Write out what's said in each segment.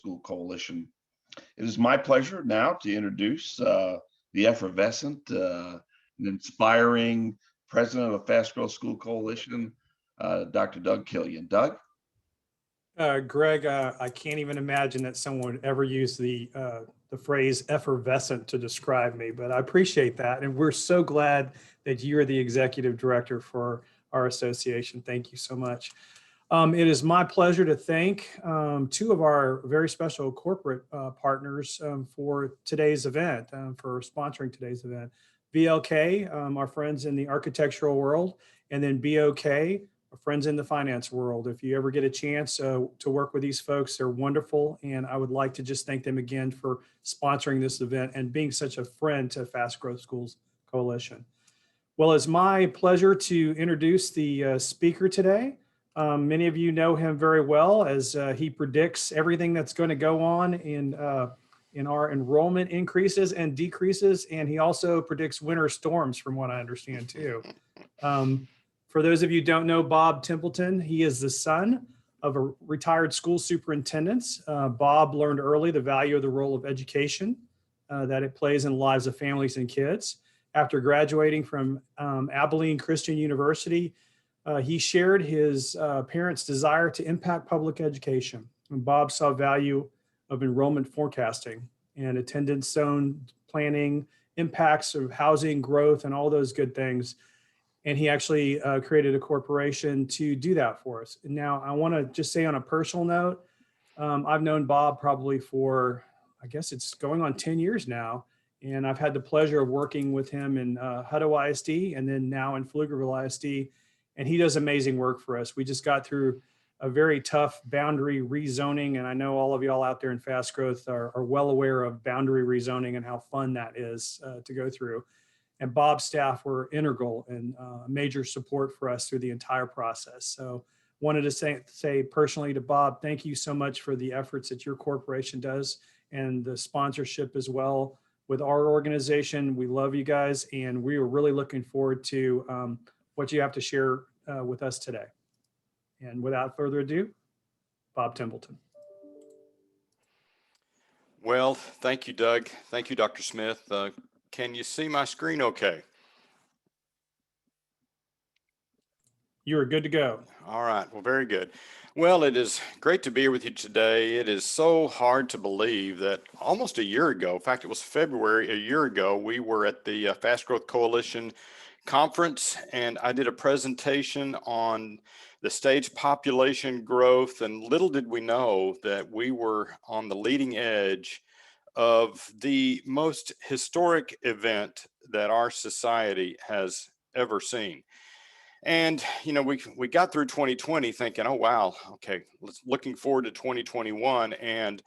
School Coalition. It is my pleasure now to introduce the effervescent and inspiring president of the Fast Growth School Coalition, Dr. Doug Killian. Doug? Greg, I can't even imagine that someone would ever use the phrase effervescent to describe me, but I appreciate that. And we're so glad that you're the executive director for our association. Thank you so much. It is my pleasure to thank two of our very special corporate partners for today's event, for sponsoring today's event. VLK, our friends in the architectural world, and then BOK, our friends in the finance world. If you ever get a chance to work with these folks, they're wonderful. And I would like to just thank them again for sponsoring this event and being such a friend to Fast Growth Schools Coalition. Well, it's my pleasure to introduce the speaker today. Many of you know him very well as he predicts everything that's going to go on in our enrollment increases and decreases. And he also predicts winter storms, from what I understand too. For those of you who don't know Bob Templeton, he is the son of a retired school superintendent. Bob learned early the value of the role of education, that it plays in the lives of families and kids. After graduating from Abilene Christian University, he shared his parents' desire to impact public education. And Bob saw value of enrollment forecasting and attendance zone planning, impacts of housing growth, and all those good things. And he actually created a corporation to do that for us. And now I want to just say on a personal note, I've known Bob probably for, I guess it's going on 10 years now. And I've had the pleasure of working with him in Hutto ISD and then now in Pflugerville ISD. And he does amazing work for us. We just got through a very tough boundary rezoning. And I know all of y'all out there in Fast Growth are well aware of boundary rezoning and how fun that is to go through. And Bob's staff were integral and major support for us through the entire process. So wanted to say personally to Bob, thank you so much for the efforts that your corporation does and the sponsorship as well with our organization. We love you guys, and we are really looking forward to what you have to share with us today. And without further ado, Bob Templeton. Well, thank you, Doug. Thank you, Dr. Smith. Can you see my screen okay? You are good to go. All right. Well, very good. Well, it is great to be here with you today. It is so hard to believe that almost a year ago, in fact, it was February a year ago, we were at the Fast Growth Coalition conference, and I did a presentation on the state's population growth. And little did we know that we were on the leading edge of the most historic event that our society has ever seen. And, you know, we got through 2020 thinking, oh, wow, okay, looking forward to 2021. And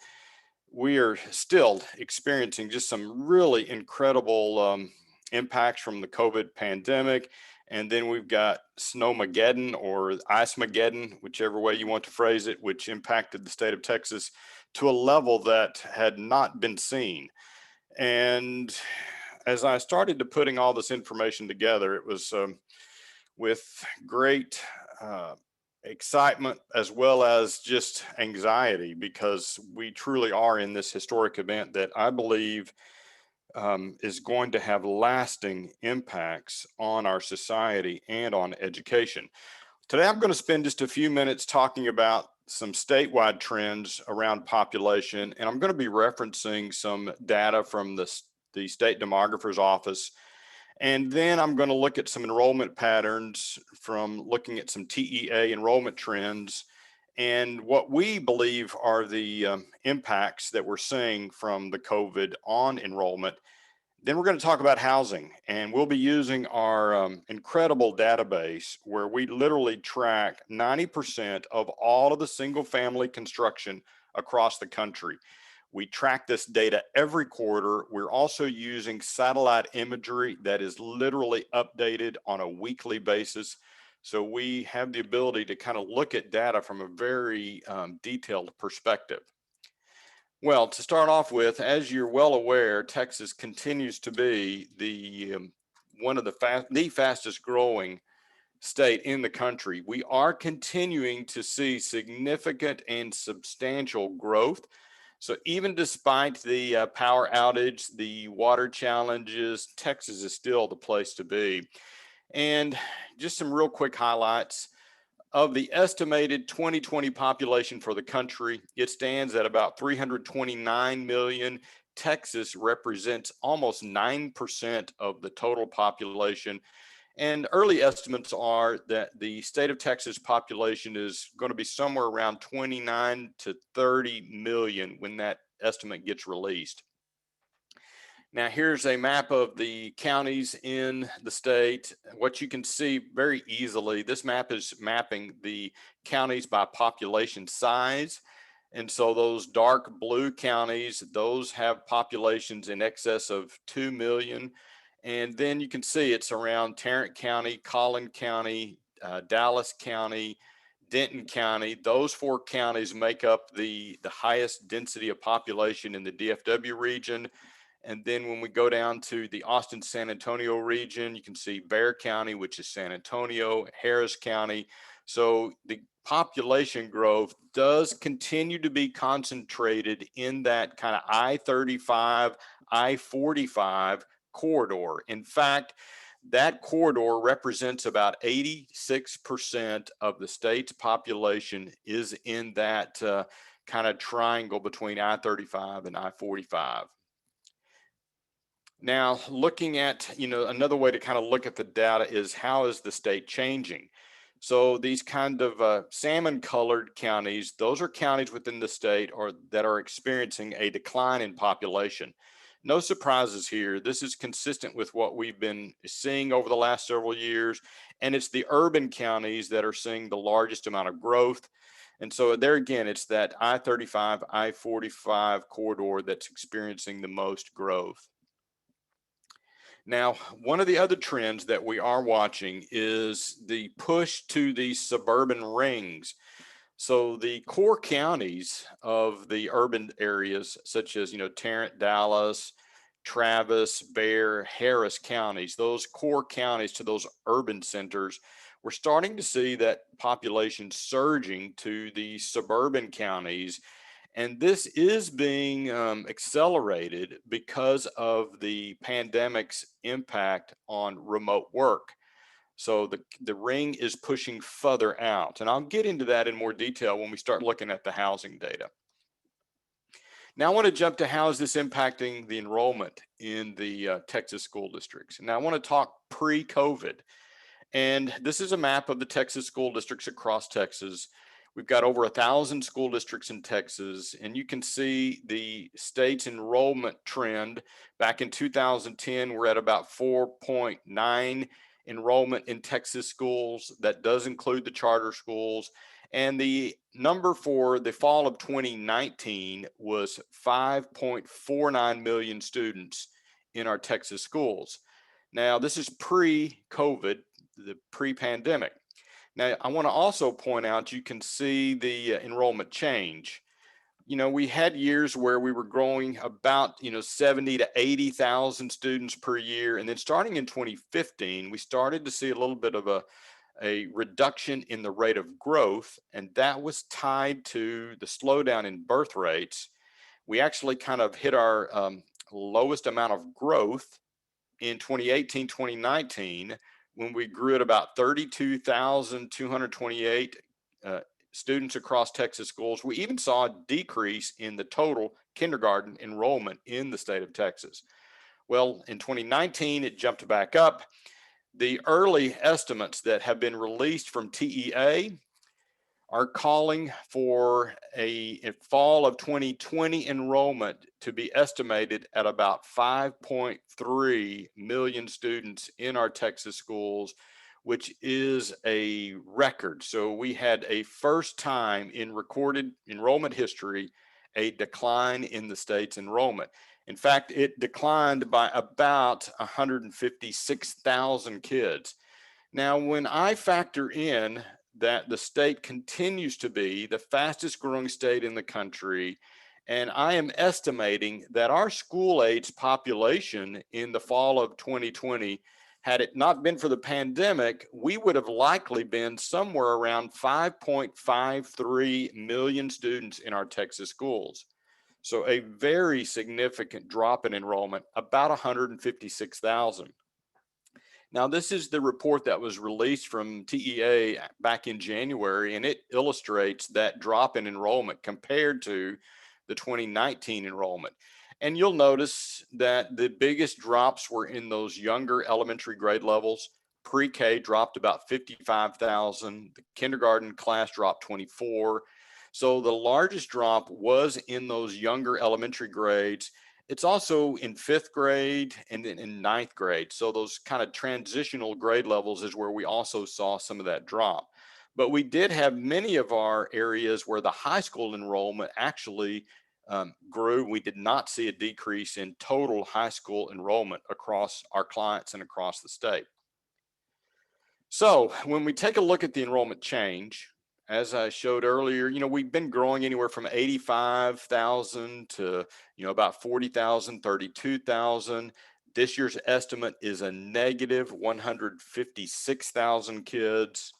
we are still experiencing just some really incredible impacts from the COVID pandemic. And then we've got Snowmageddon or Icemageddon, whichever way you want to phrase it, which impacted the state of Texas to a level that had not been seen. And as I started to putting all this information together, it was with great excitement as well as just anxiety, because we truly are in this historic event that I believe is going to have lasting impacts on our society and on education. Today, I'm going to spend just a few minutes talking about some statewide trends around population, and I'm going to be referencing some data from the state demographer's office. And then I'm going to look at some enrollment patterns from looking at some TEA enrollment trends and what we believe are the impacts that we're seeing from the COVID on enrollment. Then we're going to talk about housing, and we'll be using our incredible database where we literally track 90% of all of the single family construction across the country. We track this data every quarter. We're also using satellite imagery that is literally updated on a weekly basis. So we have the ability to kind of look at data from a very detailed perspective. Well, to start off with, as you're well aware, Texas continues to be the one of the fastest growing state in the country. We are continuing to see significant and substantial growth. So even despite the power outage, the water challenges, Texas is still the place to be. And just some real quick highlights. Of the estimated 2020 population for the country, it stands at about 329 million. Texas represents almost 9% of the total population. And early estimates are that the state of Texas population is going to be somewhere around 29 to 30 million when that estimate gets released. Now, here's a map of the counties in the state. What you can see very easily, this map is mapping the counties by population size. And so those dark blue counties, those have populations in excess of 2 million. And then you can see it's around Tarrant County, Collin County, Dallas County, Denton County. Those 4 counties make up the highest density of population in the DFW region. And then when we go down to the Austin, San Antonio region, you can see Bexar County, which is San Antonio, Harris County. So the population growth does continue to be concentrated in that kind of I-35, I-45 corridor. In fact, that corridor represents about 86% of the state's population is in that kind of triangle between I-35 and I-45. Now, looking at, another way to kind of look at the data is how is the state changing? So these kind of salmon colored counties, those are counties within the state that are experiencing a decline in population. No surprises here. This is consistent with what we've been seeing over the last several years. And it's the urban counties that are seeing the largest amount of growth. And so there again, it's that I-35, I-45 corridor that's experiencing the most growth. Now, one of the other trends that we are watching is the push to the suburban rings. So the core counties of the urban areas, such as, Tarrant, Dallas, Travis, Bexar, Harris counties, those core counties to those urban centers, we're starting to see that population surging to the suburban counties. And this is being accelerated because of the pandemic's impact on remote work. So the ring is pushing further out. And I'll get into that in more detail when we start looking at the housing data. Now I want to jump to how is this impacting the enrollment in the Texas school districts. Now I want to talk pre-COVID. And this is a map of the Texas school districts across Texas. We've got over 1,000 school districts in Texas, and you can see the state's enrollment trend. Back in 2010, we're at about 4.9 enrollment in Texas schools. That does include the charter schools. And the number for the fall of 2019 was 5.49 million students in our Texas schools. Now, this is pre-COVID, the pre-pandemic. Now, I want to also point out, you can see the enrollment change. We had years where we were growing about, 70 to 80,000 students per year. And then starting in 2015, we started to see a little bit of a reduction in the rate of growth. And that was tied to the slowdown in birth rates. We actually kind of hit our lowest amount of growth in 2018, 2019, when we grew at about 32,228 students across Texas schools. We even saw a decrease in the total kindergarten enrollment in the state of Texas. Well, in 2019, it jumped back up. The early estimates that have been released from TEA are calling for a fall of 2020 enrollment to be estimated at about 5.3 million students in our Texas schools, which is a record. So we had a first time in recorded enrollment history, a decline in the state's enrollment. In fact, it declined by about 156,000 kids. Now, when I factor in that the state continues to be the fastest growing state in the country, and I am estimating that our school age population in the fall of 2020, had it not been for the pandemic, we would have likely been somewhere around 5.53 million students in our Texas schools. So a very significant drop in enrollment, about 156,000. Now, this is the report that was released from TEA back in January, and it illustrates that drop in enrollment compared to the 2019 enrollment. And you'll notice that the biggest drops were in those younger elementary grade levels. Pre-K dropped about 55,000. The kindergarten class dropped 24. So the largest drop was in those younger elementary grades. It's also in fifth grade and then in ninth grade. So those kind of transitional grade levels is where we also saw some of that drop. But we did have many of our areas where the high school enrollment actually grew. We did not see a decrease in total high school enrollment across our clients and across the state. So when we take a look at the enrollment change, as I showed earlier, we've been growing anywhere from 85,000 to, about 40,000, 32,000. This year's estimate is a negative 156,000 kids.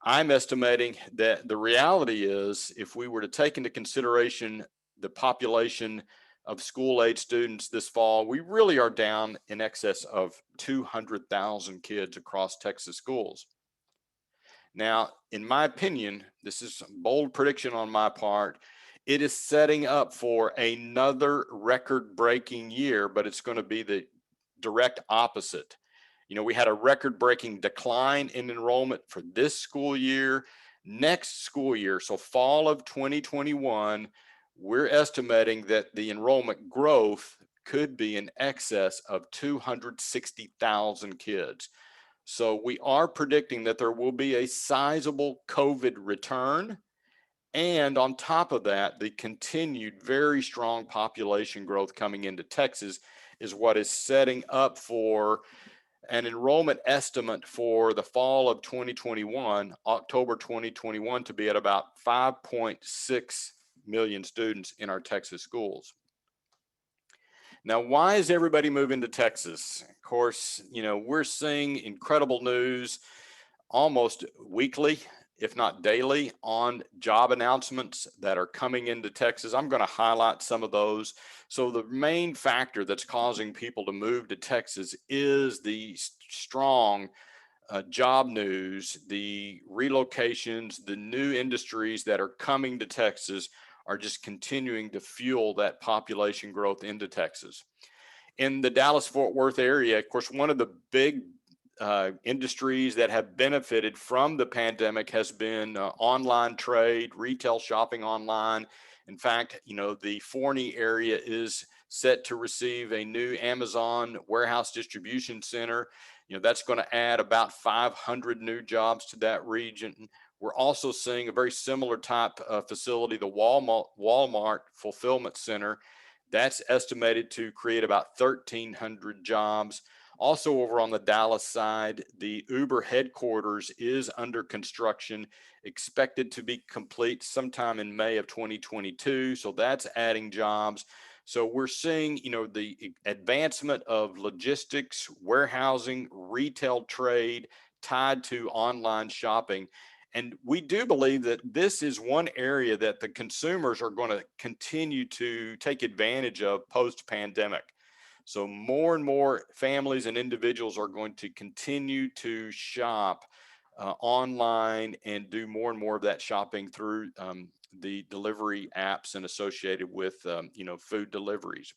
I'm estimating that the reality is, if we were to take into consideration the population of school age students this fall, we really are down in excess of 200,000 kids across Texas schools. Now, in my opinion, this is a bold prediction on my part. It is setting up for another record-breaking year, but it's going to be the direct opposite. We had a record-breaking decline in enrollment for this school year. Next school year, so fall of 2021, we're estimating that the enrollment growth could be in excess of 260,000 kids. So we are predicting that there will be a sizable COVID return. And on top of that, the continued very strong population growth coming into Texas is what is setting up for an enrollment estimate for the fall of 2021, October 2021, to be at about 5.6 million students in our Texas schools. Now, why is everybody moving to Texas? Of course, we're seeing incredible news almost weekly, if not daily, on job announcements that are coming into Texas. I'm going to highlight some of those. So the main factor that's causing people to move to Texas is the strong job news, the relocations, the new industries that are coming to Texas are just continuing to fuel that population growth into Texas. In the Dallas-Fort Worth area, of course, one of the big industries that have benefited from the pandemic has been online trade, retail shopping online. In fact, the Forney area is set to receive a new Amazon warehouse distribution center. That's going to add about 500 new jobs to that region. We're also seeing a very similar type of facility, the Walmart Fulfillment Center. That's estimated to create about 1,300 jobs. Also over on the Dallas side, the Uber headquarters is under construction, expected to be complete sometime in May of 2022. So that's adding jobs. So we're seeing, the advancement of logistics, warehousing, retail trade tied to online shopping. And we do believe that this is one area that the consumers are going to continue to take advantage of post-pandemic. So more and more families and individuals are going to continue to shop online and do more and more of that shopping through the delivery apps and associated with, food deliveries.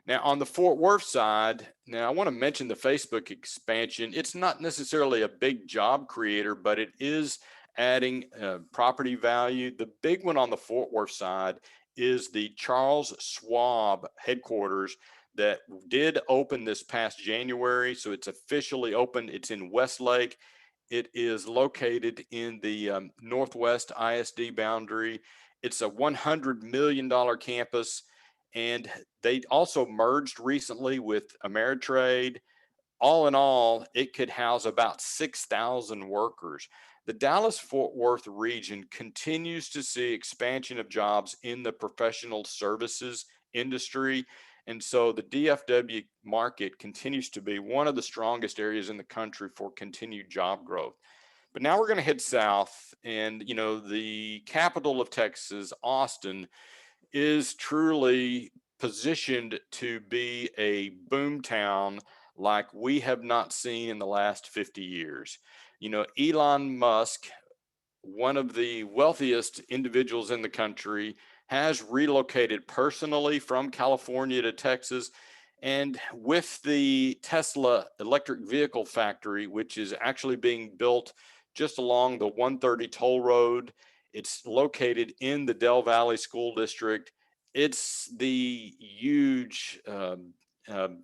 Now, on the Fort Worth side, now I want to mention the Facebook expansion. It's not necessarily a big job creator, but it is adding property value. The big one on the Fort Worth side is the Charles Schwab headquarters that did open this past January. So it's officially open. It's in Westlake. It is located in the Northwest ISD boundary. It's a $100 million campus. And they also merged recently with Ameritrade. All in all, it could house about 6,000 workers. The Dallas-Fort Worth region continues to see expansion of jobs in the professional services industry. And so the DFW market continues to be one of the strongest areas in the country for continued job growth. But now we're going to head south, and the capital of Texas, Austin, is truly positioned to be a boom town like we have not seen in the last 50 years. Elon Musk, one of the wealthiest individuals in the country, has relocated personally from California to Texas. And with the Tesla electric vehicle factory, which is actually being built just along the 130 toll road, it's located in the Del Valley School District. It's the huge, the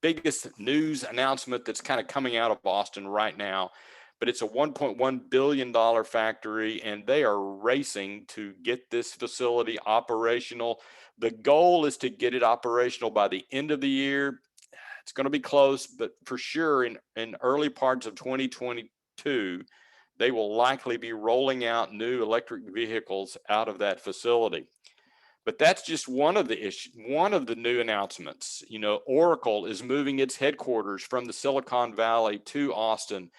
biggest news announcement that's kind of coming out of Austin right now. But it's a $1.1 billion factory, and they are racing to get this facility operational. The goal is to get it operational by the end of the year. It's going to be close, but for sure in early parts of 2022, they will likely be rolling out new electric vehicles out of that facility. But that's just one of the new announcements. Oracle is moving its headquarters from the Silicon Valley to Austin.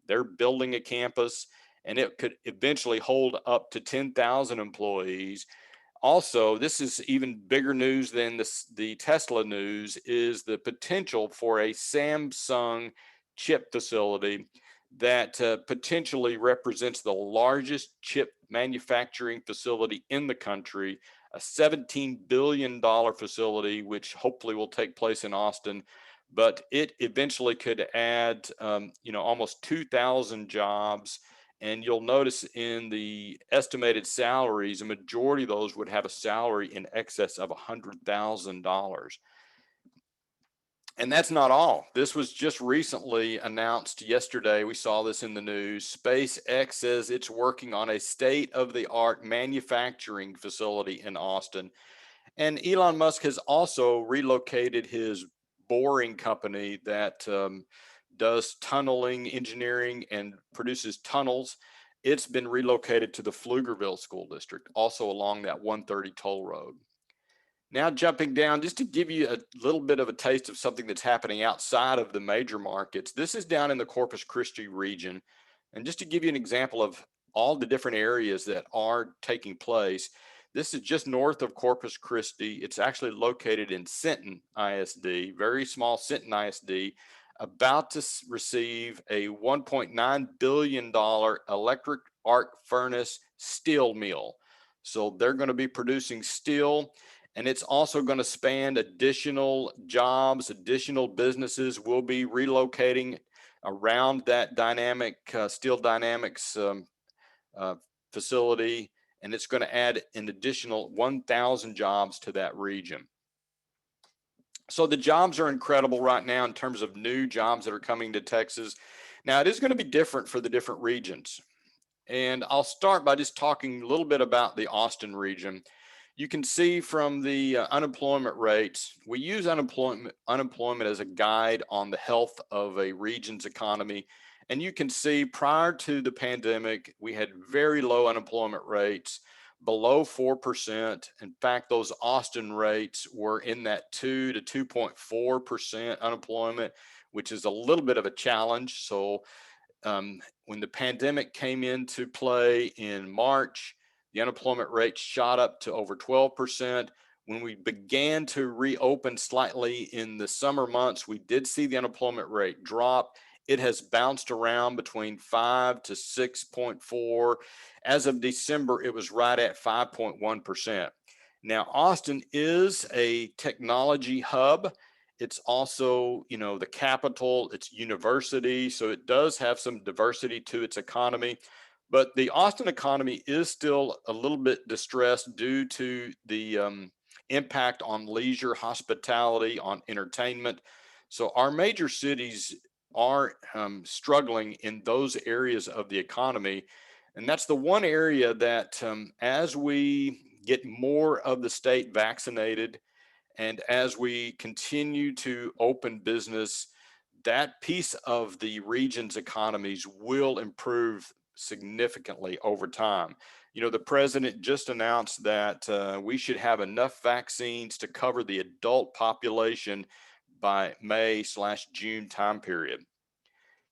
They're building a campus, and it could eventually hold up to 10,000 employees. Also, this is even bigger news than the Tesla news, is the potential for a Samsung chip facility that potentially represents the largest chip manufacturing facility in the country, a $17 billion facility, which hopefully will take place in Austin. But it eventually could add, almost 2,000 jobs. And you'll notice in the estimated salaries, a majority of those would have a salary in excess of $100,000. And that's not all. This was just recently announced yesterday. We saw this in the news. SpaceX says it's working on a state-of-the-art manufacturing facility in Austin. And Elon Musk has also relocated his boring company that does tunneling engineering and produces tunnels. It's been relocated to the Pflugerville School District, also along that 130 toll road. Now jumping down, just to give you a little bit of a taste of something that's happening outside of the major markets. This is down in the Corpus Christi region. And just to give you an example of all the different areas that are taking place, this is just north of Corpus Christi. It's actually located in Sinton ISD, very small Sinton ISD, about to receive a $1.9 billion electric arc furnace steel mill. So they're going to be producing steel. And it's also going to span additional jobs, additional businesses will be relocating around that Steel Dynamics facility. And it's going to add an additional 1,000 jobs to that region. So the jobs are incredible right now in terms of new jobs that are coming to Texas. Now, it is going to be different for the different regions. And I'll start by just talking a little bit about the Austin region. You can see from the unemployment rates, we use unemployment as a guide on the health of a region's economy. And you can see prior to the pandemic, we had very low unemployment rates, below 4%. In fact, those Austin rates were in that 2 to 2.4% unemployment, which is a little bit of a challenge. So when the pandemic came into play in March, the unemployment rate shot up to over 12%. When we began to reopen slightly in the summer months, we did see the unemployment rate drop. It has bounced around between 5 to 6.4. As of December, it was right at 5.1%. Now, Austin is a technology hub. It's also, the capital, it's university. So it does have some diversity to its economy. But the Austin economy is still a little bit distressed due to the impact on leisure, hospitality, on entertainment. So our major cities are struggling in those areas of the economy. And that's the one area that as we get more of the state vaccinated and as we continue to open business, that piece of the region's economies will improve significantly over time. The president just announced that we should have enough vaccines to cover the adult population by May/June time period.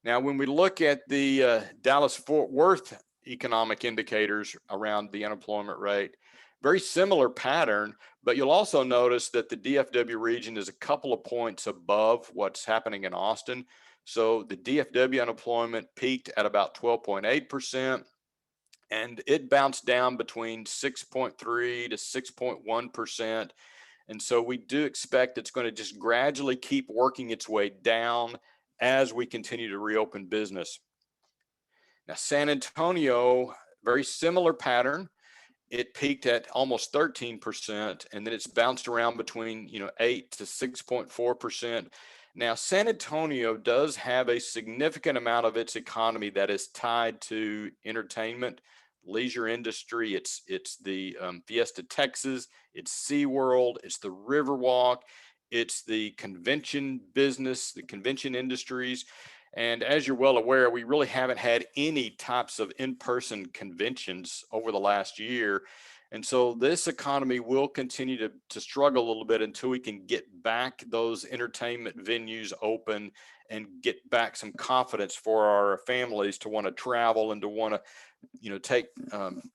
Now, when we look at the Dallas-Fort Worth economic indicators around the unemployment rate, very similar pattern, but you'll also notice that the DFW region is a couple of points above what's happening in Austin. So the DFW unemployment peaked at about 12.8%, and it bounced down between 6.3 to 6.1%. And so we do expect it's going to just gradually keep working its way down as we continue to reopen business. Now, San Antonio, very similar pattern. It peaked at almost 13%, and then it's bounced around between 8 to 6.4%. Now, San Antonio does have a significant amount of its economy that is tied to entertainment, leisure industry. It's the Fiesta Texas, it's SeaWorld, it's the Riverwalk, it's the convention business, the convention industries. And as you're well aware, we really haven't had any types of in-person conventions over the last year. And so this economy will continue to struggle a little bit until we can get back those entertainment venues open and get back some confidence for our families to want to travel and to want to,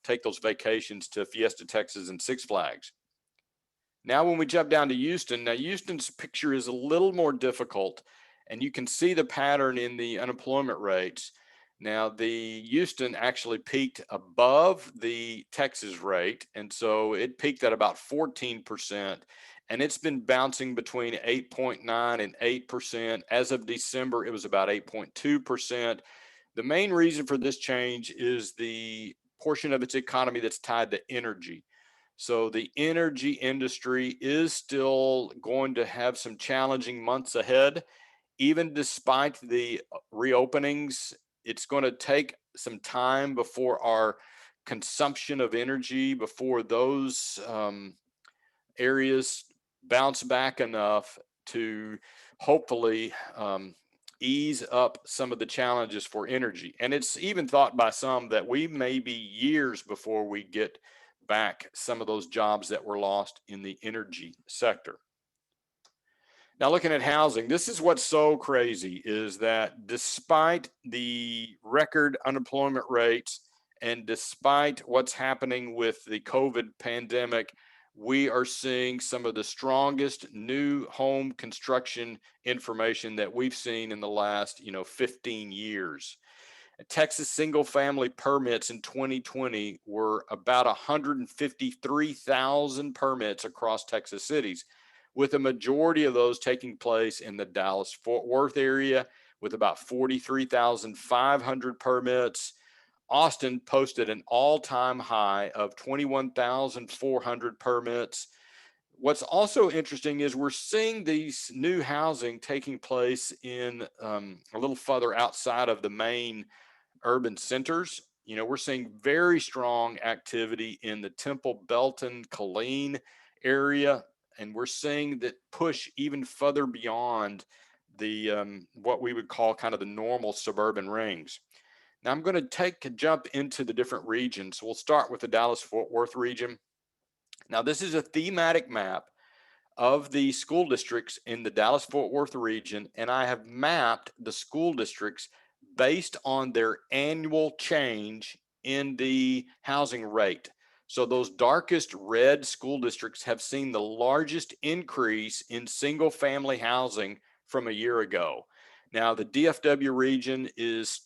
take those vacations to Fiesta Texas and Six Flags. Now, when we jump down to Houston, now Houston's picture is a little more difficult, and you can see the pattern in the unemployment rates. Now, the Houston actually peaked above the Texas rate, and so it peaked at about 14%, and it's been bouncing between 8.9 and 8%. As of December, it was about 8.2%. The main reason for this change is the portion of its economy that's tied to energy. So the energy industry is still going to have some challenging months ahead. Even despite the reopenings, it's going to take some time before our consumption of energy, before those areas bounce back enough to hopefully ease up some of the challenges for energy. And it's even thought by some that we may be years before we get back some of those jobs that were lost in the energy sector. Now, looking at housing, this is what's so crazy is that despite the record unemployment rates and despite what's happening with the COVID pandemic, we are seeing some of the strongest new home construction information that we've seen in the last, 15 years. Texas single family permits in 2020 were about 153,000 permits across Texas cities, with a majority of those taking place in the Dallas-Fort Worth area with about 43,500 permits. Austin posted an all-time high of 21,400 permits. What's also interesting is we're seeing these new housing taking place in a little further outside of the main urban centers. We're seeing very strong activity in the Temple, Belton, Killeen area, and we're seeing that push even further beyond the what we would call kind of the normal suburban rings. Now I'm going to take a jump into the different regions. We'll start with the Dallas-Fort Worth region. Now this is a thematic map of the school districts in the Dallas-Fort Worth region, and I have mapped the school districts based on their annual change in the housing rate. So those darkest red school districts have seen the largest increase in single family housing from a year ago. Now the DFW region is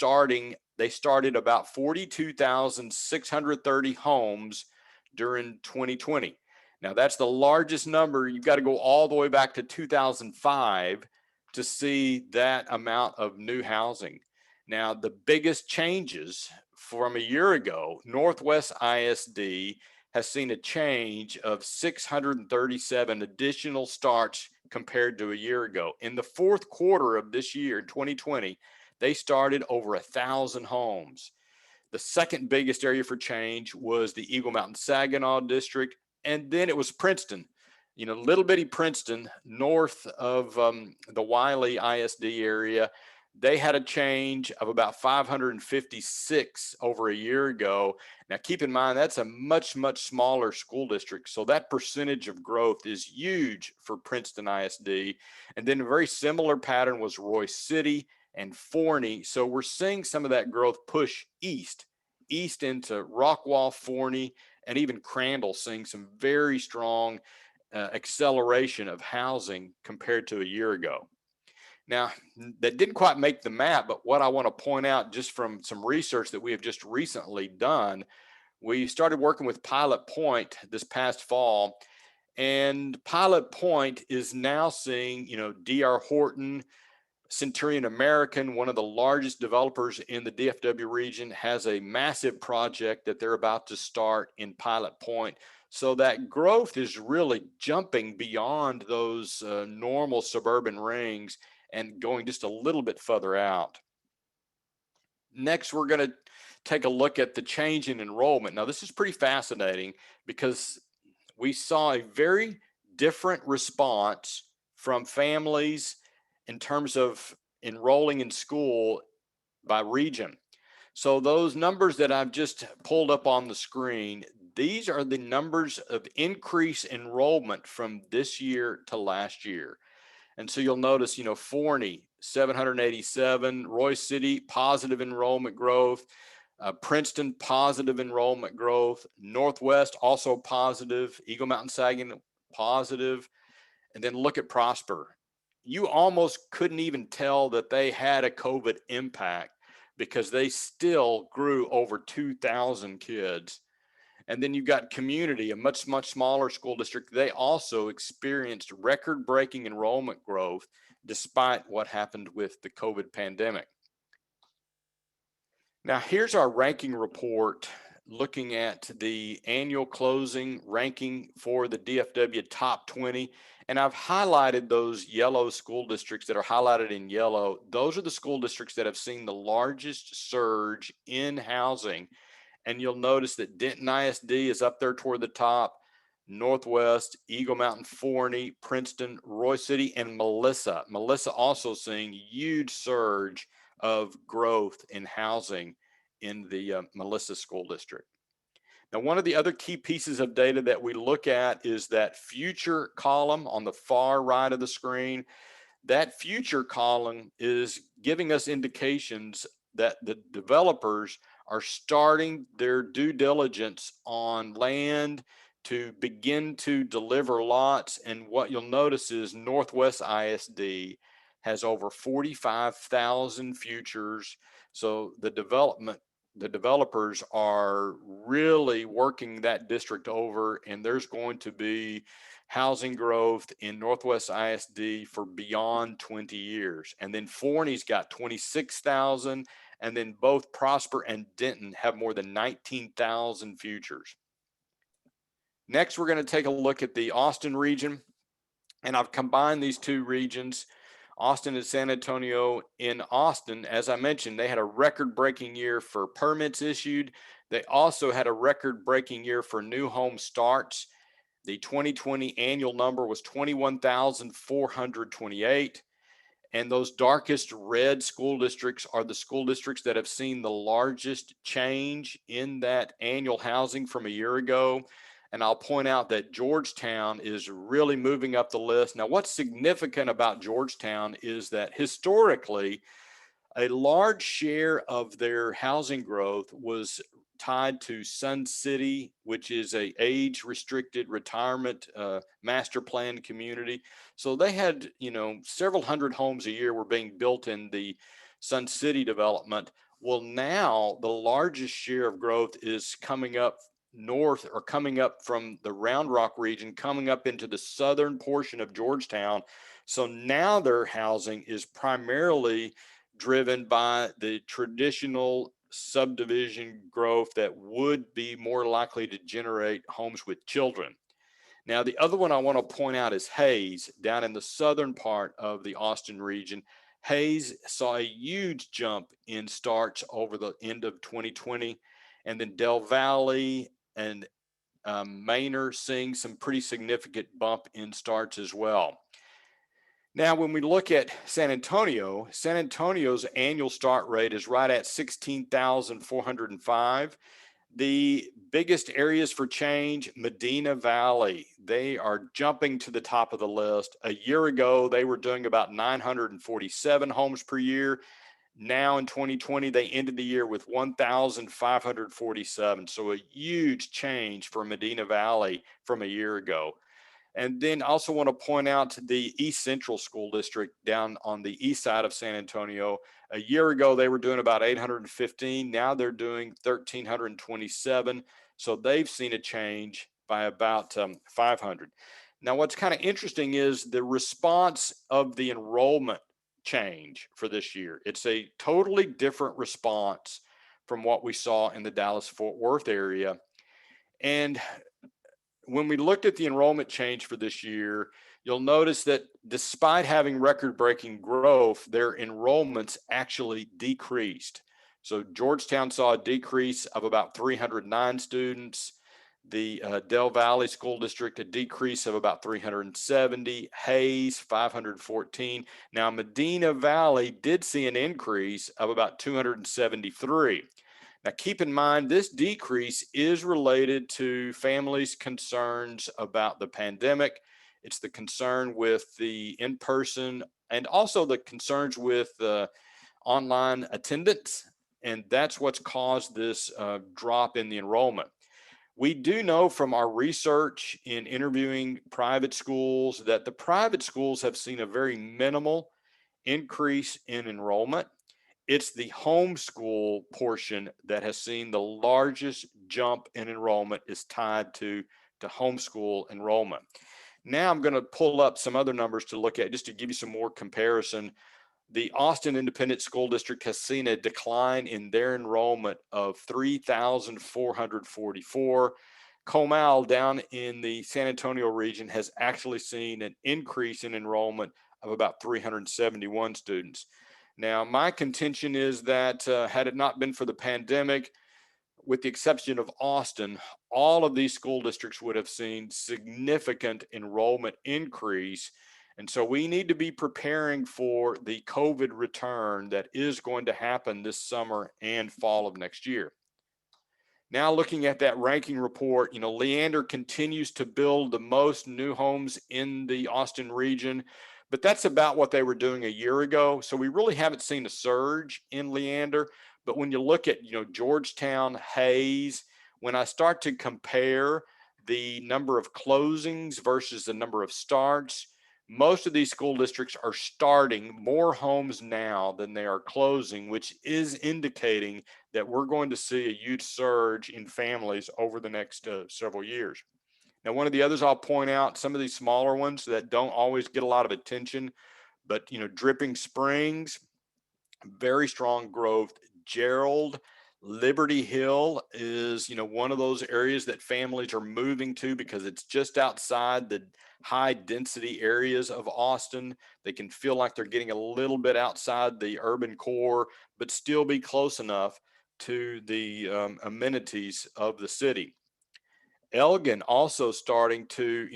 they started about 42,630 homes during 2020. Now that's the largest number. You've got to go all the way back to 2005 to see that amount of new housing. Now, the biggest changes from a year ago, Northwest ISD has seen a change of 637 additional starts compared to a year ago. In the fourth quarter of this year, 2020, they started over 1,000 homes. The second biggest area for change was the Eagle Mountain Saginaw district, and then it was Princeton. Little bitty Princeton, north of the Wiley ISD area. They had a change of about 556 over a year ago. Now, keep in mind, that's a much, much smaller school district. So that percentage of growth is huge for Princeton ISD. And then a very similar pattern was Royce City and Forney. So we're seeing some of that growth push east into Rockwall, Forney, and even Crandall seeing some very strong acceleration of housing compared to a year ago. Now, that didn't quite make the map, but what I want to point out just from some research that we have just recently done, we started working with Pilot Point this past fall, and Pilot Point is now seeing, D.R. Horton, Centurion American, one of the largest developers in the DFW region, has a massive project that they're about to start in Pilot Point. So that growth is really jumping beyond those normal suburban rings and going just a little bit further out. Next, we're going to take a look at the change in enrollment. Now, this is pretty fascinating because we saw a very different response from families in terms of enrolling in school by region. So those numbers that I've just pulled up on the screen, these are the numbers of increased enrollment from this year to last year. And so you'll notice, Forney, 787, Roy City, positive enrollment growth, Princeton, positive enrollment growth, Northwest, also positive, Eagle Mountain Saginaw, positive, and then look at Prosper. You almost couldn't even tell that they had a COVID impact because they still grew over 2,000 kids. And then you've got Community, a much, much smaller school district. They also experienced record-breaking enrollment growth despite what happened with the COVID pandemic. Now, here's our ranking report looking at the annual closing ranking for the DFW top 20. And I've highlighted those yellow school districts that are highlighted in yellow. Those are the school districts that have seen the largest surge in housing. And you'll notice that Denton ISD is up there toward the top, Northwest, Eagle Mountain, Forney, Princeton, Roy City, and Melissa. Melissa also seeing huge surge of growth in housing in the Melissa School District. Now, one of the other key pieces of data that we look at is that future column on the far right of the screen. That future column is giving us indications that the developers are starting their due diligence on land to begin to deliver lots. And what you'll notice is Northwest ISD has over 45,000 futures. So the developers are really working that district over, and there's going to be housing growth in Northwest ISD for beyond 20 years. And then Forney's got 26,000, and then both Prosper and Denton have more than 19,000 futures. Next, we're going to take a look at the Austin region, and I've combined these two regions, Austin and San Antonio. In Austin, as I mentioned, they had a record-breaking year for permits issued. They also had a record-breaking year for new home starts. The 2020 annual number was 21,428. And those darkest red school districts are the school districts that have seen the largest change in that annual housing from a year ago. And I'll point out that Georgetown is really moving up the list. Now, what's significant about Georgetown is that historically, a large share of their housing growth was tied to Sun City, which is a age-restricted retirement master plan community. So they had, several hundred homes a year were being built in the Sun City development. Well, now the largest share of growth is coming up north, or coming up from the Round Rock region, coming up into the southern portion of Georgetown. So now their housing is primarily driven by the traditional subdivision growth that would be more likely to generate homes with children. Now, the other one I want to point out is Hayes, down in the southern part of the Austin region. Hayes saw a huge jump in starts over the end of 2020, and then Del Valle and Manor seeing some pretty significant bump in starts as well. Now, when we look at San Antonio's annual start rate is right at 16,405. The biggest areas for change, Medina Valley, they are jumping to the top of the list. A year ago, they were doing about 947 homes per year. Now in 2020, they ended the year with 1,547. So a huge change for Medina Valley from a year ago. And then also want to point out the East Central School District down on the east side of San Antonio. A year ago, they were doing about 815. Now they're doing 1,327. So they've seen a change by about 500. Now, what's kind of interesting is the response of the enrollment change for this year. It's a totally different response from what we saw in the Dallas-Fort Worth area. And when we looked at the enrollment change for this year, you'll notice that despite having record-breaking growth, their enrollments actually decreased. So Georgetown saw a decrease of about 309 students. The Del Valley School District, a decrease of about 370. Hayes, 514. Now, Medina Valley did see an increase of about 273. Now, keep in mind, this decrease is related to families' concerns about the pandemic. It's the concern with the in-person and also the concerns with online attendance. And that's what's caused this drop in the enrollment. We do know from our research in interviewing private schools that the private schools have seen a very minimal increase in enrollment. It's the homeschool portion that has seen the largest jump in enrollment is tied to homeschool enrollment. Now I'm going to pull up some other numbers to look at just to give you some more comparison. The Austin Independent School District has seen a decline in their enrollment of 3,444. Comal down in the San Antonio region has actually seen an increase in enrollment of about 371 students. Now, my contention is that had it not been for the pandemic, with the exception of Austin, all of these school districts would have seen significant enrollment increase. And so we need to be preparing for the COVID return that is going to happen this summer and fall of next year. Now looking at that ranking report, Leander continues to build the most new homes in the Austin region, but that's about what they were doing a year ago. So we really haven't seen a surge in Leander. But when you look at, Georgetown, Hayes, when I start to compare the number of closings versus the number of starts, most of these school districts are starting more homes now than they are closing, which is indicating that we're going to see a huge surge in families over the next several years. Now, one of the others I'll point out, some of these smaller ones that don't always get a lot of attention, but Dripping Springs, very strong growth. Gerald, Liberty Hill is, one of those areas that families are moving to because it's just outside the high density areas of Austin. They can feel like they're getting a little bit outside the urban core, but still be close enough to the amenities of the city. Elgin also starting to,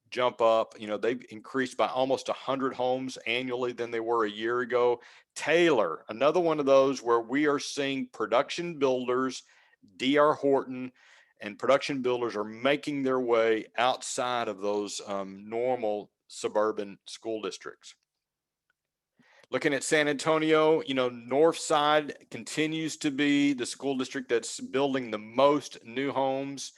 jump up. They've increased by almost 100 homes annually than they were a year ago. Taylor, another one of those where we are seeing production builders, D.R. Horton, and production builders are making their way outside of those normal suburban school districts. Looking at San Antonio, North Side continues to be the school district that's building the most new homes.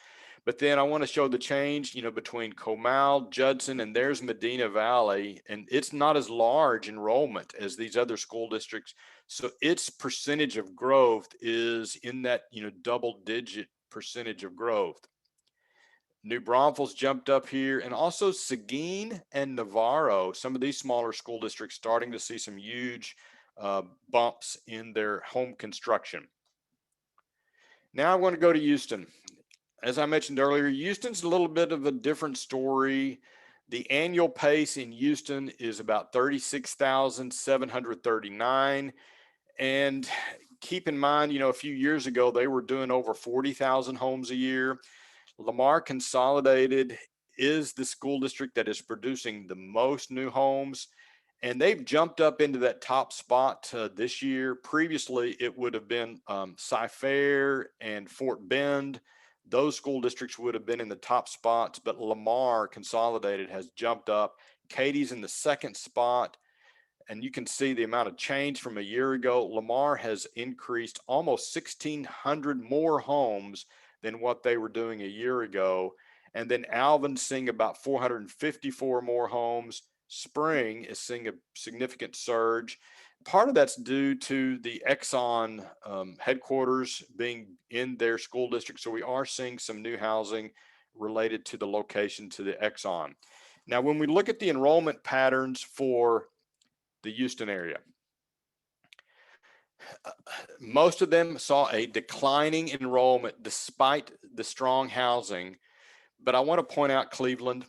But then I want to show the change, between Comal, Judson, and there's Medina Valley, and it's not as large enrollment as these other school districts. So its percentage of growth is in that, double-digit percentage of growth. New Braunfels jumped up here, and also Seguin and Navarro, some of these smaller school districts starting to see some huge bumps in their home construction. Now I want to go to Houston. As I mentioned earlier, Houston's a little bit of a different story. The annual pace in Houston is about 36,739. And keep in mind, a few years ago, they were doing over 40,000 homes a year. Lamar Consolidated is the school district that is producing the most new homes. And they've jumped up into that top spot this year. Previously, it would have been Cy-Fair and Fort Bend. Those school districts would have been in the top spots, but Lamar Consolidated has jumped up. Katie's in the second spot. And you can see the amount of change from a year ago. Lamar has increased almost 1,600 more homes than what they were doing a year ago. And then Alvin's seeing about 454 more homes. Spring is seeing a significant surge. Part of that's due to the Exxon headquarters being in their school district. So we are seeing some new housing related to the location to the Exxon. Now, when we look at the enrollment patterns for the Houston area, most of them saw a declining enrollment despite the strong housing. But I want to point out Cleveland.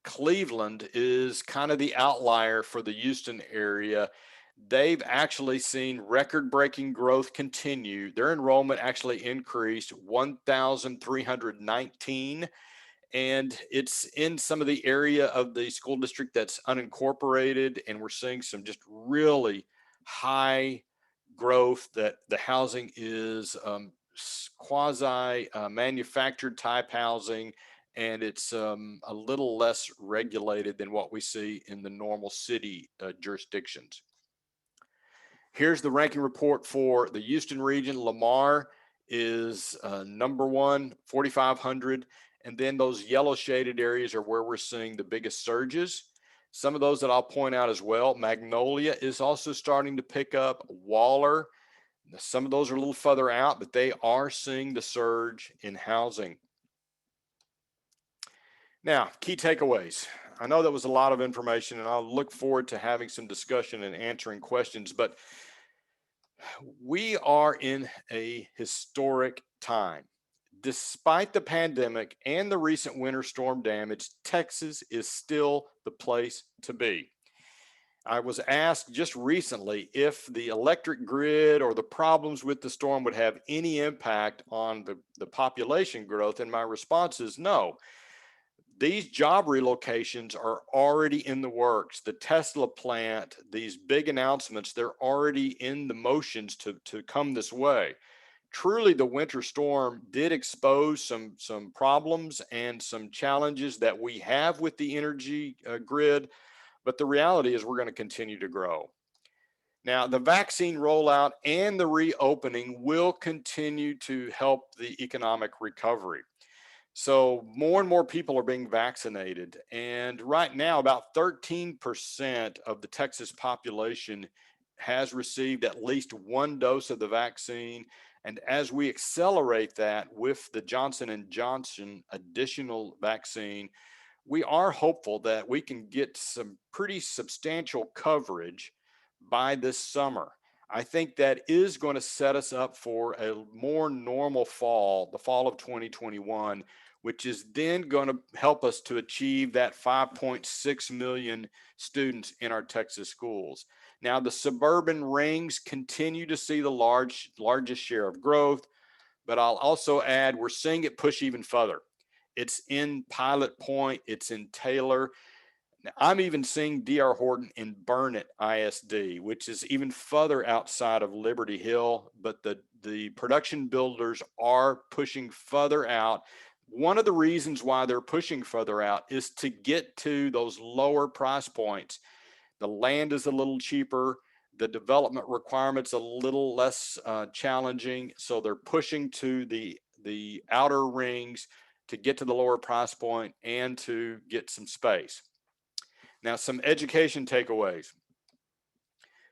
Cleveland is kind of the outlier for the Houston area. They've actually seen record-breaking growth continue. Their enrollment actually increased 1,319, and it's in some of the area of the school district that's unincorporated, and we're seeing some just really high growth. That the housing is quasi manufactured type housing, and it's a little less regulated than what we see in the normal city jurisdictions. Here's the ranking report for the Houston region. Lamar is number one, 4,500. And then those yellow shaded areas are where we're seeing the biggest surges. Some of those that I'll point out as well. Magnolia is also starting to pick up. Waller, some of those are a little further out, but they are seeing the surge in housing. Now, key takeaways. I know that was a lot of information, and I'll look forward to having some discussion and answering questions, but we are in a historic time. Despite the pandemic and the recent winter storm damage, Texas is still the place to be. I was asked just recently if the electric grid or the problems with the storm would have any impact on the population growth, and my response is no. These job relocations are already in the works. The Tesla plant, these big announcements, they're already in the motions to come this way. Truly, the winter storm did expose some problems and some challenges that we have with the energy grid, but the reality is we're going to continue to grow. Now, the vaccine rollout and the reopening will continue to help the economic recovery. So more and more people are being vaccinated. And right now, about 13% of the Texas population has received at least one dose of the vaccine. And as we accelerate that with the Johnson & Johnson additional vaccine, we are hopeful that we can get some pretty substantial coverage by this summer. I think that is going to set us up for a more normal fall, the fall of 2021, which is then going to help us to achieve that 5.6 million students in our Texas schools. Now, the suburban rings continue to see the largest share of growth, but I'll also add we're seeing it push even further. It's in Pilot Point, it's in Taylor. Now, I'm even seeing D.R. Horton in Burnett ISD, which is even further outside of Liberty Hill, but the production builders are pushing further out. One of the reasons why they're pushing further out is to get to those lower price points. The land is a little cheaper. The development requirements a little less challenging. So they're pushing to the outer rings to get to the lower price point and to get some space. Now, some education takeaways.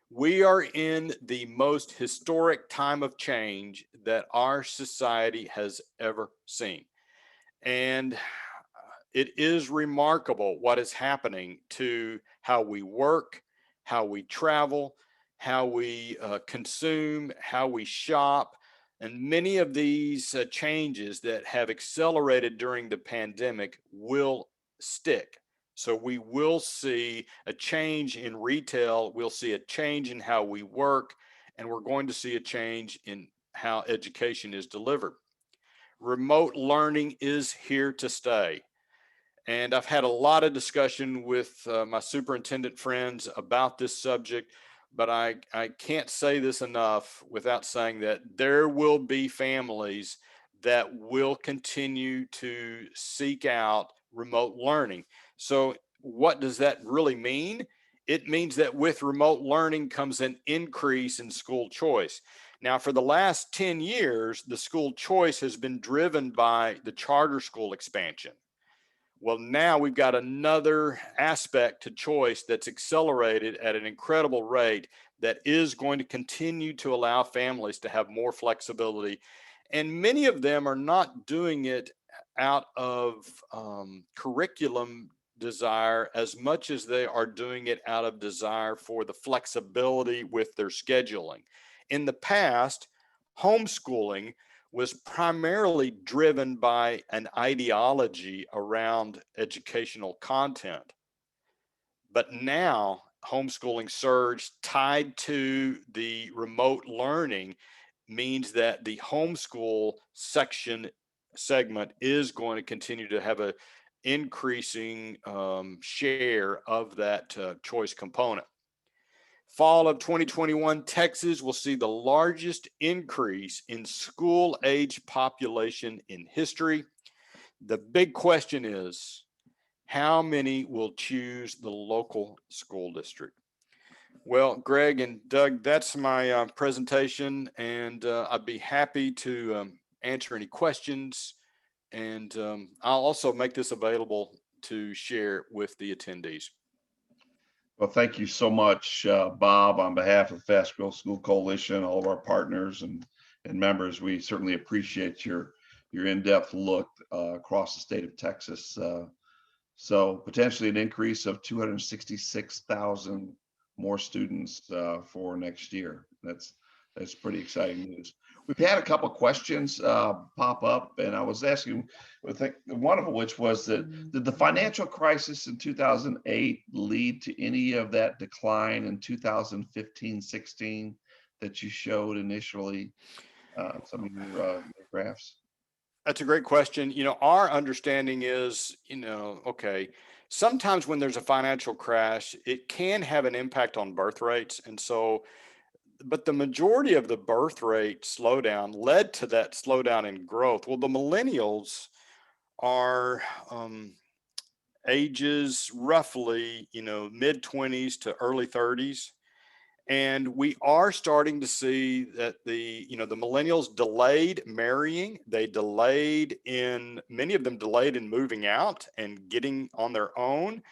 We are in the most historic time of change that our society has ever seen. And it is remarkable what is happening to how we work, how we travel, how we consume, how we shop. And many of these changes that have accelerated during the pandemic will stick. So we will see a change in retail, we'll see a change in how we work, and we're going to see a change in how education is delivered. Remote learning is here to stay. And I've had a lot of discussion with my superintendent friends about this subject, but I can't say this enough without saying that there will be families that will continue to seek out remote learning. So what does that really mean? it means that with remote learning comes an increase in school choice. Now, for the last 10 years, the school choice has been driven by the charter school expansion. Well, now we've got another aspect to choice that's accelerated at an incredible rate that is going to continue to allow families to have more flexibility. And many of them are not doing it out of curriculum desire as much as they are doing it out of desire for the flexibility with their scheduling. In the past, homeschooling was primarily driven by an ideology around educational content. But now homeschooling surge tied to the remote learning means that the homeschool segment is going to continue to have a increasing share of that choice component. Fall of 2021, Texas will see the largest increase in school age population in history. The big question is, how many will choose the local school district? Well, Greg and Doug, that's my presentation, and I'd be happy to answer any questions. And I'll also make this available to share with the attendees. Well, thank you so much, Bob, on behalf of the Fast Growth School Coalition, all of our partners and members. We certainly appreciate your in-depth look across the state of Texas. So potentially an increase of 266,000 more students for next year. That's pretty exciting news. We've had a couple questions pop up, and I was asking, I think one of which was that did the financial crisis in 2008 lead to any of that decline in 2015-16 that you showed initially? Some of your graphs. That's a great question. Our understanding is, okay, sometimes when there's a financial crash, it can have an impact on birth rates. And so, but the majority of the birth rate slowdown led to that slowdown in growth. Well, the millennials are ages roughly, mid 20s to early 30s. And we are starting to see that the millennials delayed marrying. Many of them delayed in moving out and getting on their own.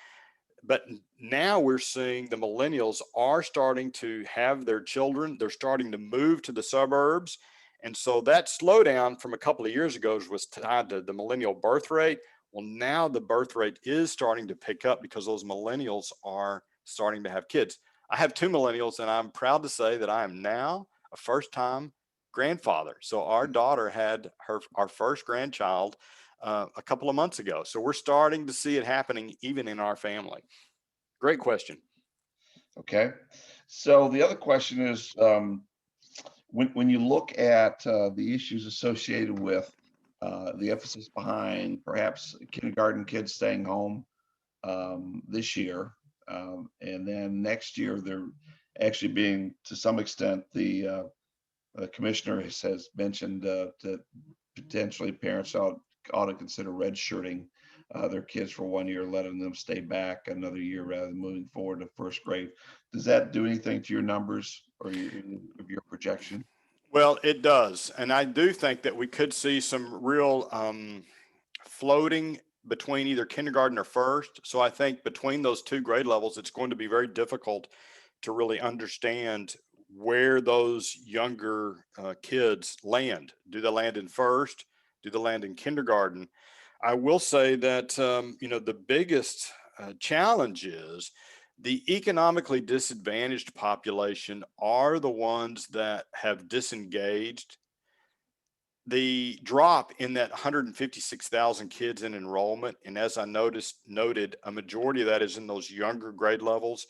But now we're seeing the millennials are starting to have their children. They're starting to move to the suburbs. And so that slowdown from a couple of years ago was tied to the millennial birth rate. Well, now the birth rate is starting to pick up because those millennials are starting to have kids. I have two millennials, and I'm proud to say that I am now a first-time grandfather. So our daughter had our first grandchild a couple of months ago. So we're starting to see it happening even in our family. Great question. Okay. So the other question is, when you look at the issues associated with the emphasis behind perhaps kindergarten kids staying home this year, and then next year they're actually being, to some extent, the commissioner has mentioned that potentially parents ought to consider redshirting their kids for 1 year, letting them stay back another year rather than moving forward to first grade. Does that do anything to your numbers or your projection? Well, it does. And I do think that we could see some real floating between either kindergarten or first. So I think between those two grade levels, it's going to be very difficult to really understand where those younger kids land. Do they land in first? Do they land in kindergarten? I will say that, the biggest challenge is the economically disadvantaged population are the ones that have disengaged. The drop in that 156,000 kids in enrollment, and as I noted, a majority of that is in those younger grade levels.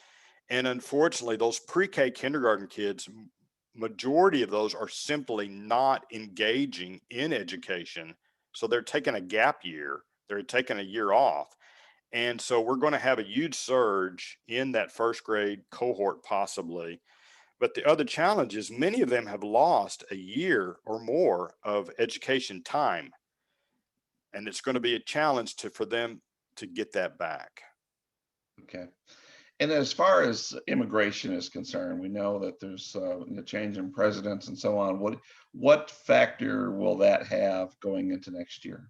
And unfortunately, those pre-K kindergarten kids, majority of those are simply not engaging in education. So they're taking a gap year, they're taking a year off. And so we're going to have a huge surge in that first grade cohort possibly. But the other challenge is many of them have lost a year or more of education time. And it's going to be a challenge for them to get that back. Okay. And as far as immigration is concerned, we know that there's a change in presidents and so on. What factor will that have going into next year?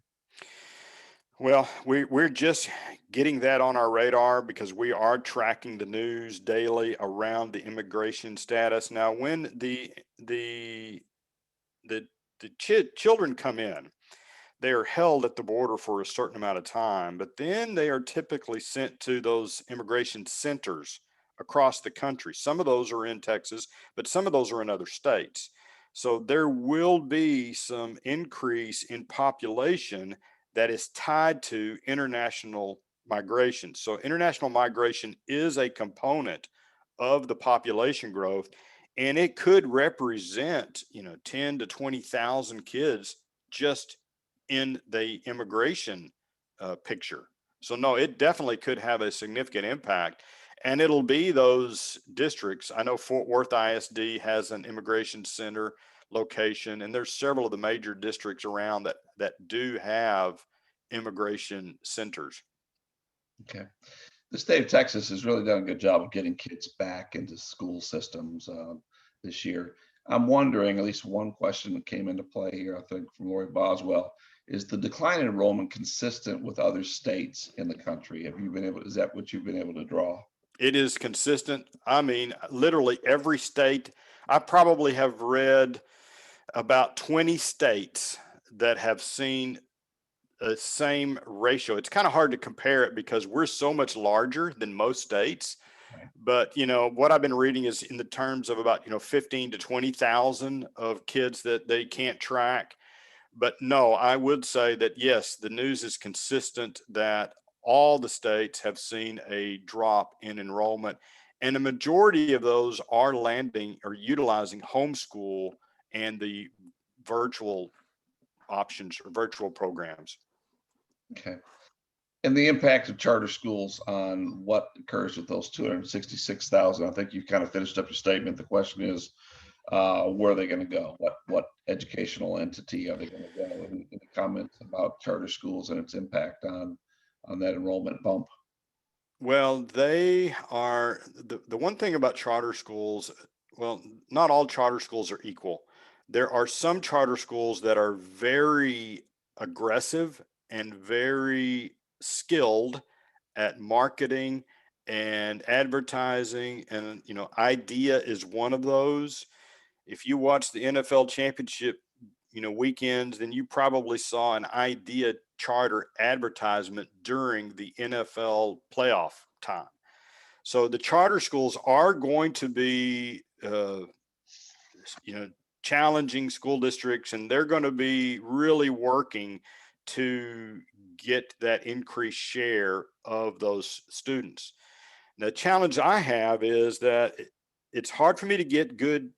Well, we're just getting that on our radar because we are tracking the news daily around the immigration status. Now, when the children come in, they are held at the border for a certain amount of time, but then they are typically sent to those immigration centers across the country. Some of those are in Texas, but some of those are in other states. So there will be some increase in population that is tied to international migration. So international migration is a component of the population growth, and it could represent, 10 to 20,000 kids just in the immigration picture. So no, it definitely could have a significant impact. And it'll be those districts. I know Fort Worth ISD has an immigration center location, and there's several of the major districts around that do have immigration centers. Okay. The state of Texas has really done a good job of getting kids back into school systems this year. I'm wondering, at least one question that came into play here, I think from Lori Boswell, is the decline in enrollment consistent with other states in the country? Is that what you've been able to draw? It is consistent. I mean, literally every state. I probably have read about 20 states that have seen the same ratio. It's kind of hard to compare it because we're so much larger than most states. Right. But what I've been reading is in the terms of about 15 to 20,000 of kids that they can't track. But no, I would say that yes, the news is consistent that all the states have seen a drop in enrollment, and a majority of those are landing or utilizing homeschool and the virtual options or virtual programs. Okay. And the impact of charter schools on what occurs with those 266,000. I think you kind of finished up your statement. The question is, where are they going to go? What educational entity are they going to go? Any comments about charter schools and its impact on that enrollment bump? Well, they are the one thing about charter schools. Well, not all charter schools are equal. There are some charter schools that are very aggressive and very skilled at marketing and advertising. And, IDEA is one of those. If you watch the NFL championship, weekends, then you probably saw an IDEA charter advertisement during the NFL playoff time. So the charter schools are going to be, challenging school districts, and they're going to be really working to get that increased share of those students. The challenge I have is that it's hard for me to get good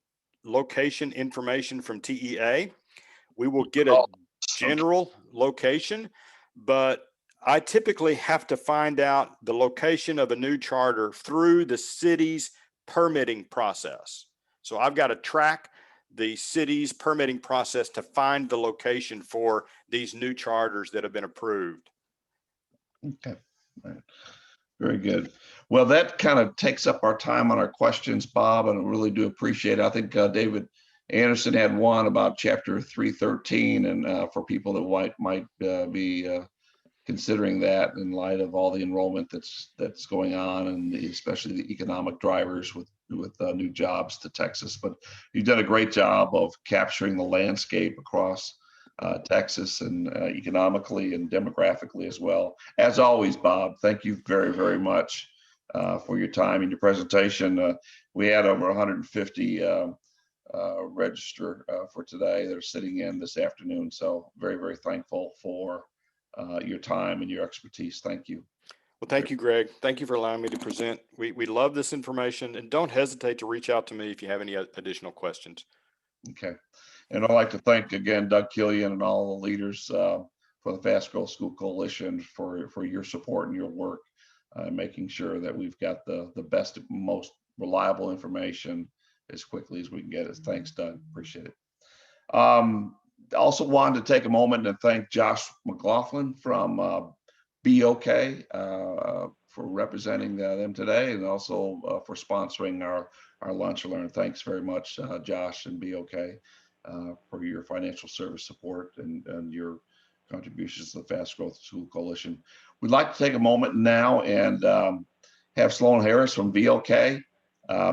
location information from TEA. We will get a general location, but I typically have to find out the location of a new charter through the city's permitting process. So I've got to track the city's permitting process to find the location for these new charters that have been approved. Okay. All right. Very good. Well, that kind of takes up our time on our questions, Bob, and I really do appreciate it. I think David Anderson had one about chapter 313, and for people that might be considering that in light of all the enrollment that's going on, and especially the economic drivers with new jobs to Texas. But you've done a great job of capturing the landscape across Texas, and economically and demographically as well. As always, Bob, thank you very, very much for your time and your presentation. We had over 150 register for today. They're sitting in this afternoon. So very, very thankful for your time and your expertise. Thank you. Well, thank you, Greg. Thank you for allowing me to present. We love this information, and don't hesitate to reach out to me if you have any additional questions. Okay. And I'd like to thank again Doug Killian and all the leaders for the Fast Growth School Coalition for your support and your work, making sure that we've got the best, most reliable information as quickly as we can get it. Thanks, Doug. Appreciate it. Also wanted to take a moment to thank Josh McLaughlin from BOK for representing them today, and also for sponsoring our lunch and learn. Thanks very much, Josh and BOK, for your financial service support and your contributions to the Fast Growth School Coalition. We'd like to take a moment now and have Sloan Harris from VOK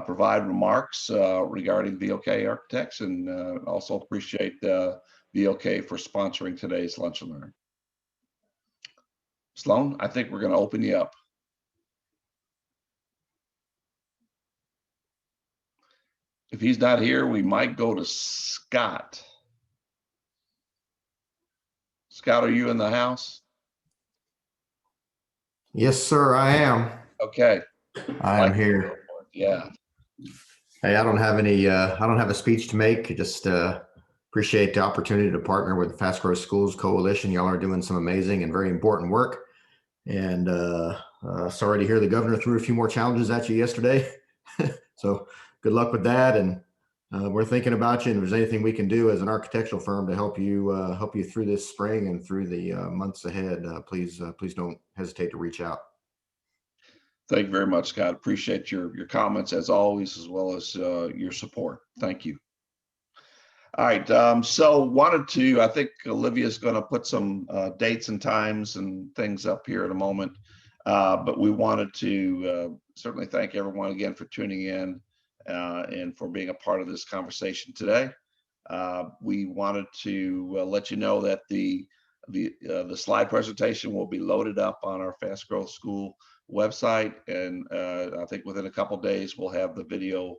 provide remarks regarding VOK Architects, and also appreciate VOK for sponsoring today's Lunch and Learn. Sloan, I think we're going to open you up. If he's not here, we might go to Scott. Scott, are you in the house? Yes, sir, I am. Okay. I am here. Yeah. Hey, I don't have a speech to make. I just appreciate the opportunity to partner with the Fast Growth Schools Coalition. Y'all are doing some amazing and very important work. And sorry to hear the governor threw a few more challenges at you yesterday. So good luck with that. And we're thinking about you. And if there's anything we can do as an architectural firm to help you through this spring and through the months ahead, please don't hesitate to reach out. Thank you very much, Scott. Appreciate your comments as always, as well as your support. Thank you. All right. So I think Olivia's going to put some dates and times and things up here in a moment. But we wanted to certainly thank everyone again for tuning in and for being a part of this conversation today. We wanted to let you know that the slide presentation will be loaded up on our Fast Growth School website, and I think within a couple of days we'll have the video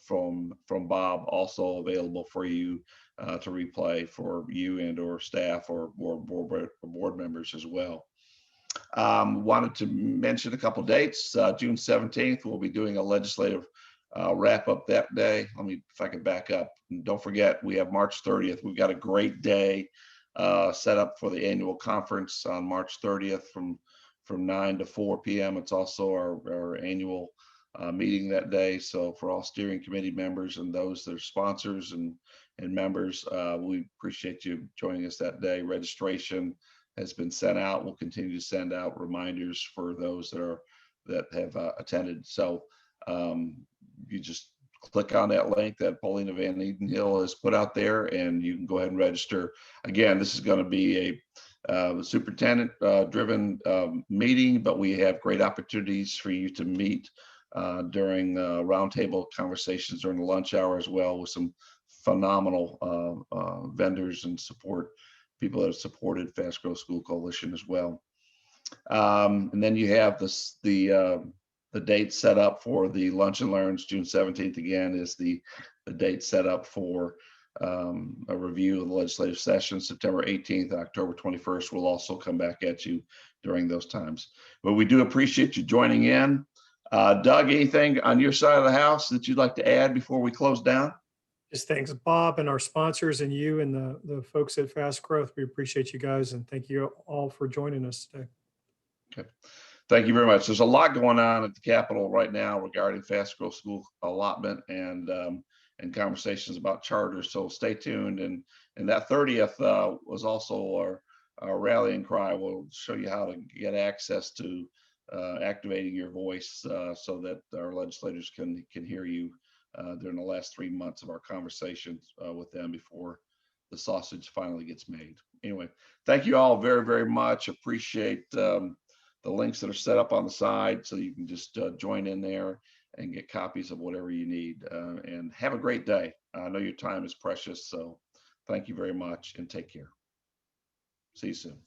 from Bob also available for you to replay for you and or staff or board members as well. Wanted to mention a couple dates. June 17th, we'll be doing a legislative wrap up that day. Let me, if I can back up. And don't forget, we have March 30th. We've got a great day set up for the annual conference on March 30th from 9 to 4 p.m. It's also our annual meeting that day. So for all steering committee members and those that are sponsors and members, we appreciate you joining us that day. Registration has been sent out. We'll continue to send out reminders for those that have attended. So you just click on that link that Paulina Van Edenhill has put out there, and you can go ahead and register. Again, this is going to be a superintendent driven meeting, but we have great opportunities for you to meet during roundtable conversations during the lunch hour as well, with some phenomenal vendors and people that have supported Fast Growth School Coalition as well. And then you have the date set up for the Lunch and Learns. June 17th again is the date set up for a review of the legislative session. September 18th, October 21st, we'll also come back at you during those times. But we do appreciate you joining in. Doug, anything on your side of the house that you'd like to add before we close down? Just thanks, Bob, and our sponsors and you and the folks at Fast Growth. We appreciate you guys, and thank you all for joining us today. Okay. Thank you very much. There's a lot going on at the Capitol right now regarding Fast Growth School allotment and conversations about charters. So stay tuned. And that 30th was also our rallying cry. We'll show you how to get access to activating your voice so that our legislators can hear you during the last 3 months of our conversations with them before the sausage finally gets made. Anyway, thank you all very, very much. Appreciate the links that are set up on the side, so you can just join in there and get copies of whatever you need. And have a great day. I know your time is precious, so thank you very much and take care. See you soon.